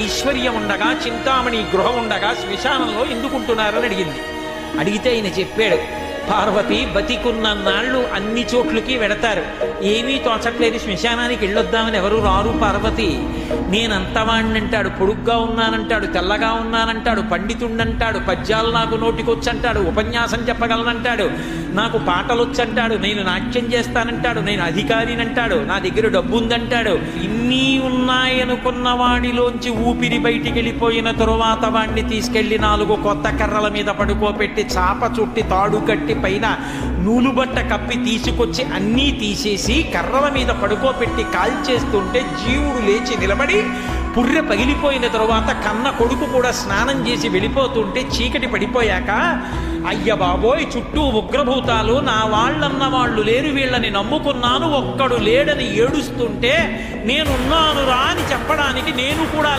ఐశ్వర్యం ఉండగా, చింతామణి గృహం ఉండగా శ్మశానంలో ఎందుకుంటున్నారని అడిగింది. అడిగితే ఆయన చెప్పాడు, పార్వతి బతికున్న నాళ్ళు అన్ని చోట్లకి వెడతారు, ఏమీ తోచట్లేదు, శ్మశానానికి వెళ్ళొద్దామని ఎవరు రారు పార్వతి. నేనంతవాణ్ణంటాడు, పొడుగ్గా ఉన్నానంటాడు, తెల్లగా ఉన్నానంటాడు, పండితుండంటాడు, పద్యాలు నాకు నోటికొచ్చంటాడు, ఉపన్యాసం చెప్పగలనంటాడు, నాకు పాటలొచ్చంటాడు, నేను నాట్యం చేస్తానంటాడు, నేను అధికారినంటాడు, నా దగ్గర డబ్బు ఉందంటాడు. ఇన్ని ఉన్నాయనుకున్న వాడిలోంచి ఊపిరి బయటికి వెళ్ళిపోయిన తరువాత వాడిని తీసుకెళ్లి 4 కొత్త కర్రల మీద పడుకోబెట్టి చాప చుట్టి తాడు కట్టి పైన నూలుబట్ట కప్పి తీసుకొచ్చి అన్నీ తీసేసి కర్రల మీద పడుకోబెట్టి కాల్చేస్తుంటే జీవుడు లేచి నిలబడి పుర్రె పగిలిపోయిన తరువాత కన్న కొడుకు కూడా స్నానం చేసి వెళ్ళిపోతుంటే చీకటి పడిపోయాక, అయ్య బాబోయ్ చుట్టూ ఉగ్రభూతాలు, నా వాళ్ళన్న వాళ్ళు లేరు, వీళ్ళని నమ్ముకున్నాను, ఒక్కడు లేడని ఏడుస్తుంటే నేనున్నాను రా అని చెప్పడానికి నేను కూడా